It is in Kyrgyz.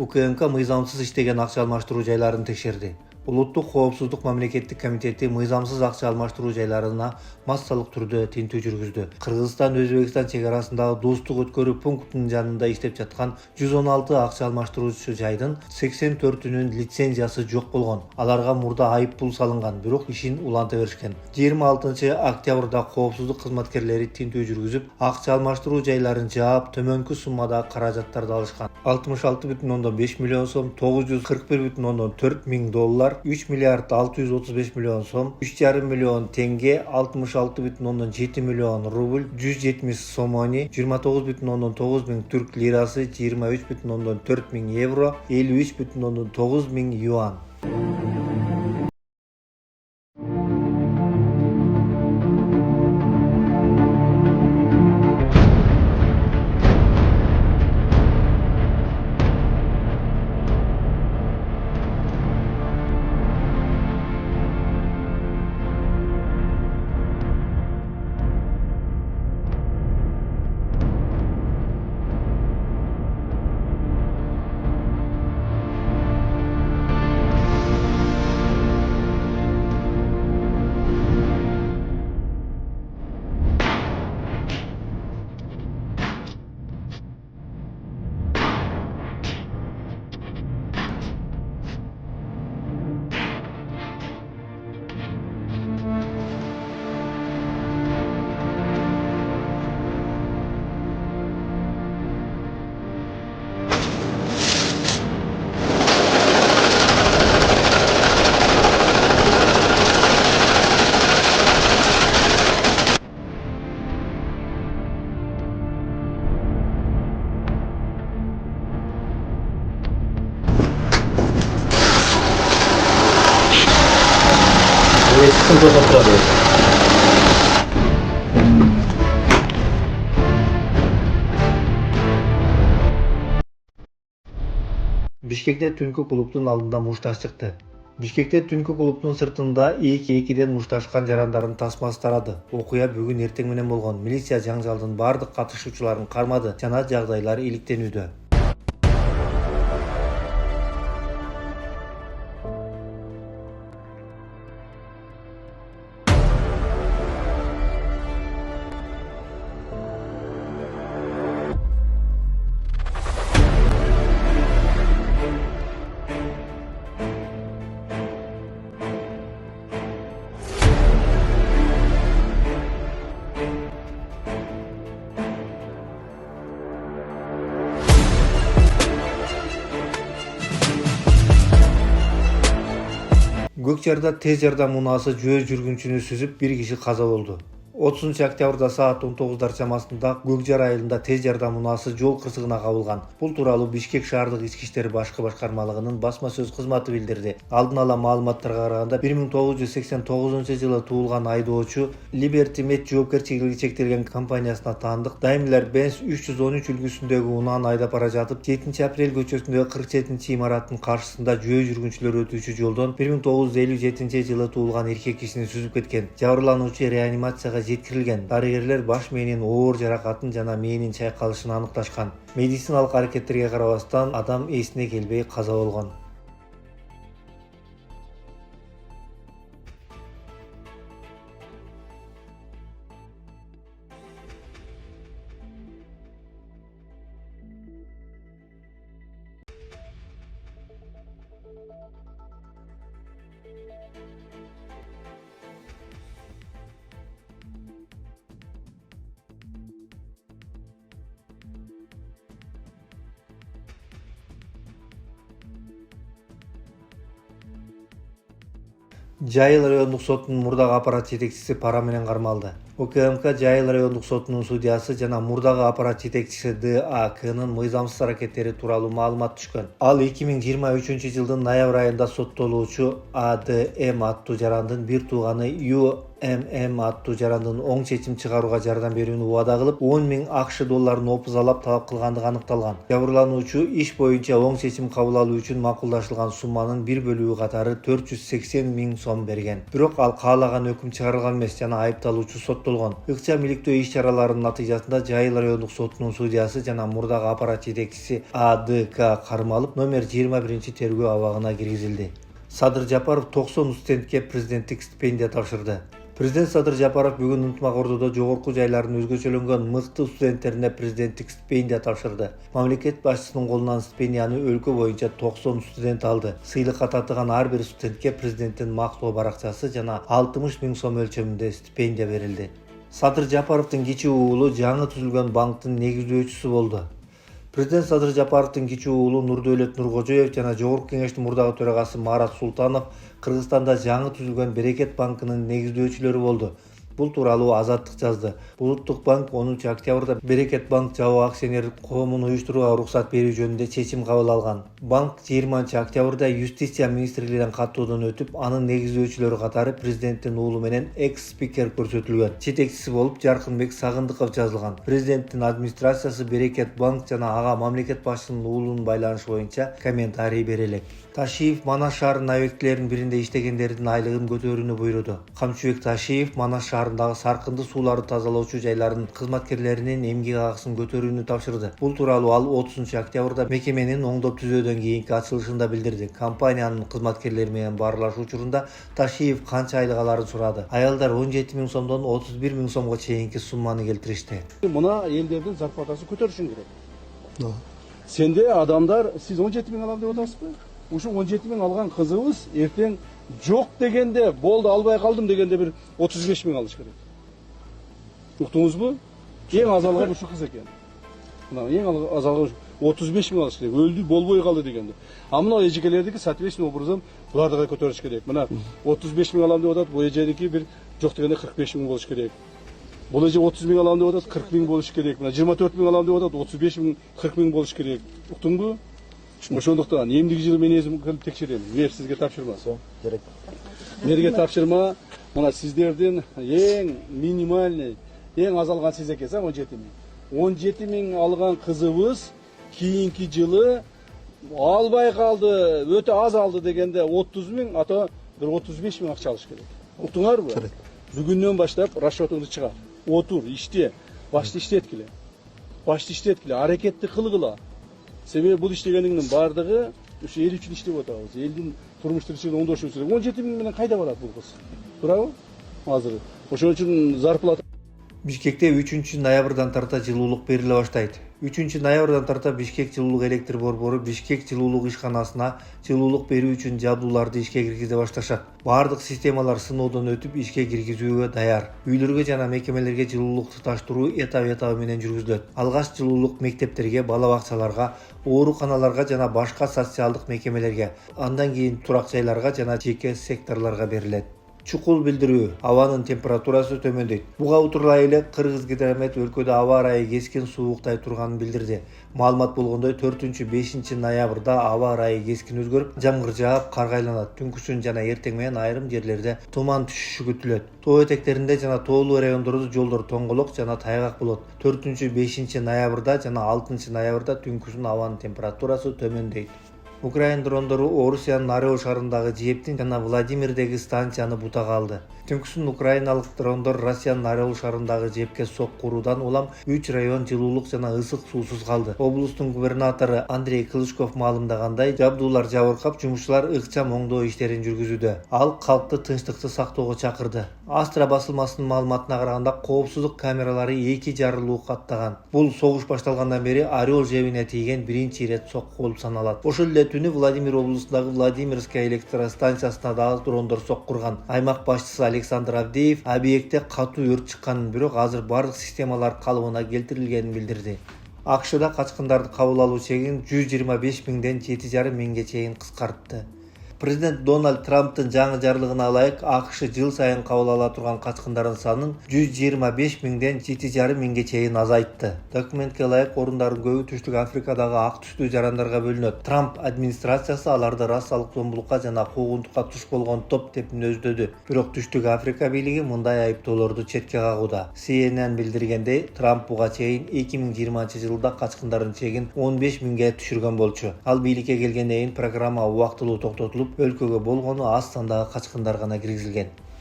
УКМК мыйзамсыз иштеген акча алмаштыруу жайларын текшерди. Улуттук коопсуздук мамлекеттик комитети мыйзамсыз акча алмаштыруу жайларына массалык түрдө тинтүү жүргүздү. Кыргызстан Өзбекстан чек арасындагы достук өткөрүү пунктунун жанында иштеп жаткан 116 акча алмаштыруучу жайдын 84-үнүн лицензиясы жок болгон. Аларга мурда айып пул салынган, бирок ишин уланта беришкен. 26 октябрда коопсуздук кызматкерлери тинтүү жүргүзүп, акча алмаштыруу жайларын жаап, төмөнкү суммада каражаттарды алышкан. 66,5 миллион сом, 941,4 миң доллар, 3 миллиард 635 миллион сом, 3,5 миллион тенге, 66,7 миллион рубль, 170 сомони, 29,9 миң түрк лирасы, 23,4 миң евро, 53,9 миң юан. Бишкекте түнкү клубдун алдында мушташ чыкты. Бишкекте түнкү клубдун сыртында 2-2ден мушташкан жарандардын тасмасы тарады. Окуя бүгүн эртең менен болгон. Милиция жаңжалдын бардык катышуучуларын кармады жана жагдайлар иликтенүүдө. Көкчарда тез жардам унаасы жөө жүргүнчүнү сүзүп, бир киши каза болду. 30 октябрда саат 19 чамасында Көкжар айылында тез жардам унаасы жол кырсыгына кабылган. Бул тууралуу Бишкек шаардык ички иштер башкы башкармалыгынын басма сөз кызматы билдирди. Алдын ала маалыматтарга караганда 1989 жылы туулган айдоочу Liberty Med жоопкерчилиги чектелген компаниясына таандык Daimler-Benz 313 үлгүсүндөгү унааны айдап бара жатып 7 апрель көчөсүндөгү 47 имараттын каршысында жөө жүргүнчүлөр өтүүчү жолдон 1957 жылы туулган эркек кишини сүзүп кеткен. Жабырлануучу реанимацияга жеткирилген. Дарыгерлер баш мээнин оор жаракатын жана мээнин чайкалышын аныкташкан. Медициналык аракеттерге карабастан адам эсине келбей каза болгон. Жайыл райондук сотунун мурдагы аппарат жетекчиси пара менен кармалды. УКМК Жайыл райондук сотунун судьясы жана мурдагы аппарат жетекчиси ДАКнын мыйзамсыз аракеттери тууралуу маалымат түшкөн. Ал 2023 жылдын ноябрь айында соттолуучу АДМ аттуу жарандын бир тууганы ЮММ аттуу жарандын оң чечим чыгарууга жардам берүүнү убада кылып, 10 миң АКШ долларын опузалап талап кылгандыгы аныкталган. Жабырлануучу иш боюнча оң чечим кабыл алуу үчүн макулдашылган сумманын бир бөлүгү катары 480 миң сом берген. Бирок ал каалаган өкүм чыгарылган эмес жана айыпталуучу соттолгон. токтолгон. Ыкчам иликтөө иш-чараларынын натыйжасында Жайыл райондук сотунун судьясы жана мурдагы аппарат жетекчиси АДК кармалып, номер 21 тергөө абагына киргизилди. Садыр Жапаров 90 студентке президенттик стипендия тапшырды. Президент Садыр Жапаров бүгүн Ынтымак Ордодо жогорку жайлардын өзгөчөлөнгөн мыкты студенттерине президенттик стипендия тапшырды. Мамлекет башчысынын колунан стипендияны өлкө боюнча 90 студент алды. Сыйлыкка татыган ар бир студентке президенттин мактоо баракчасы жана 60 000 сом өлчөмүндө стипендия берилди. Садыр Жапаровдун кичи уулу жаңы түзүлгөн банктын негиздөөчүсү болду. Президент Садыр Жапаровдун кичи уулу Нурдөөлөт Нуркожоев жана Жогорку Кеңештин мурдагы төрагасы Марат Султанов Кыргызстанда жаңы түзүлгөн Берекет банкынын негиздөөчүлөрү болду. Бул тууралуу Азаттык жазды. Улуттук банк 10 октябрда Берекет банк жабык акционерлик коомун уюштурууга уруксат берүү жөнүндө чечим кабыл алган. Банк 20 октябрда Юстиция министрлигинен каттоодон өтүп, анын негиздөөчүлөрү катары президенттин уулу менен экс-спикер көрсөтүлгөн. Жетекчиси болуп Жаркынбек Сагындыков жазылган. Президенттин администрациясы Берекет банк жана ага мамлекет башчысынын уулунун байланышы боюнча комментарий бере элек. Ташиев Манас шаарынын объектилеринин биринде иштегендердин айлыгын көтөрүүнү буйруду. Камчыбек Ташиев Манас шаарындагы саркынды сууларды тазалоочу жайлардын кызматкерлеринин эмгек акысын көтөрүүнү тапшырды. Бул тууралуу ал 30 октябрда мекеменин оңдоп түзөөдөн кийинки ачылышында билдирди. Компаниянын кызматкерлери менен баарлашуу учурунда Ташиев канча айлык аларын сурады. Аялдар 17 000 сомдон 31 000 сомго чейинки сумманы келтиришти. Мына элдердин зарплатасын көтөрүшүң керек. Сенде адамдар сиз 17 000 алам деп атасызбы? Ушу 17 000 алган кызыбыз эртең жок дегенде, болду албай калдым дегенде бир 35 000 алыш керек. Уктуңузбу? Эң аз алган ушу кыз экен. Мына эң аз алган 35 000 алыш керек. Өлдү, болбой калды дегенде. А мына эжекелердики соответственно образом буларды да көтөрүш керек. Мына 35 000 алам деп атат, бул эжедики бир жок дегенде 45 000 болуш керек. Бул эже 30 000 алам деп атат, 40 000 болуш керек. Мына 24 000 алам деп атат, 35 000, 40 000 болуш керек. Уктуңбу? Ошондуктан эмдиги жылы мен өзүм келип текшерем. Мэр сизге тапшырма. Керек. Мэрге тапшырма. Мына сиздердин эң минимальный, эң аз алган сиз экенсиз, 17 000. 17 000 алган кызыбыз кийинки жылы албай калды, өтө аз алды дегенде 30 000, ата бир 35 000 акча алыш керек. Уктуңарбы? Бүгүндөн баштап расчетуңду чыгар. Отур, иште, башты иштеткиле. Башты иштеткиле, аракетти кылгыла. Себеби бул иштегениңдин бардыгы ушу эл үчүн иштеп атабыз. Элдин турмуш тиричилигин оңдош үчүн. 17 000 менен кайда барат бул кыз? Туурабы? Азыр. Ошон үчүн зарплата Бишкекте 3 ноябрдан тарта жылуулук бериле баштайт. 3 ноябрдан тарта Бишкек жылуулук электр борбору Бишкек жылуулук ишканасына жылуулук берүү үчүн жабдууларды ишке киргизе башташат. Бардык системалар сыноодон өтүп ишке киргизүүгө даяр. Үйлөргө жана мекемелерге жылуулук туташтыруу этап менен жүргүзүлөт. Алгаш жылуулук мектептерге, бала бакчаларга, ооруканаларга жана башка социалдык мекемелерге, андан кийин турак жайларга жана жеке секторлорго берилет. Чукул билдирүү: абанын температурасы төмөндөйт. Буга утурлай эле Кыргызгидромет өлкөдө аба ырайы кескин сууктай турганын билдирди. Маалымат болгондой 4-5 ноябрда аба ырайы кескин өзгөрүп, жамгыр жаап, кар айланат. Түнкүсүн жана эртең менен айрым жерлерде туман түшүшү күтүлөт. Тоо этектеринде жана тоолуу райондордо жолдор тоңголок жана тайгак болот. 4-5 ноябрда жана 6 ноябрда түнкүсүн абанын температурасы төмөндөйт. Украин дрондору Орусиянын Орел шаарындагы жээптин жана Владимирдеги станцияны бутага алды. Түнкүсүн украиналык дрондор Россиянын Орел шаарындагы жээпке сокку уруудан улам 3 район жылуулук жана ысык суусуз калды. Облустун губернатору Андрей Клычков маалымдагандай, жабдуулар жабыркап, жумушчулар ыкчам оңдоо иштерин жүргүзүүдө. Ал калкты тынчтыкты сактоого чакырды. Астра басылмасынын маалыматына караганда, коопсуздук камералары 2 жарылуу каттаган. Бул согуш башталгандан бери Орел жебине тийген биринчи ирет сокку болуп саналат. Ошол эле түнү Владимир облусундагы Владимирская электростанциясына дагы дрондор соккурган. Аймак башчысы Александр Авдеев объектте катуу өрт чыкканын, бирок азыр бардык системалар калыбына келтирилгенин билдирди. АКШда качкындарды кабыл алуу чегин 125 000ден 7,5 миңге чейин кыскартты. Президент Дональд Трамптын жаңы жарлыгына ылайык АКШ жыл сайын кабыл ала турган качкындардын санын 125 000ден 7,5 миңге чейин азайтты. Документке ылайык орундардын көбү Түштүк Африкадагы ак түстүү жарандарга бөлүнөт. Трамп администрациясы аларды расалык зомбулукка жана куугунтукка туш болгон топ деп мүнөздөдү. Бирок Түштүк Африка бийлиги мындай айыптоолорду четке кагууда. CNN билдиргендей, Трамп буга чейин 2020-жылда качкындардын чегин 15 000ге түшүргөн болчу. Ал бийликке келгенден кийин программа убактылуу токтотулуп, өлкөгө болгону аз сандагы качкындар гана киргизилген.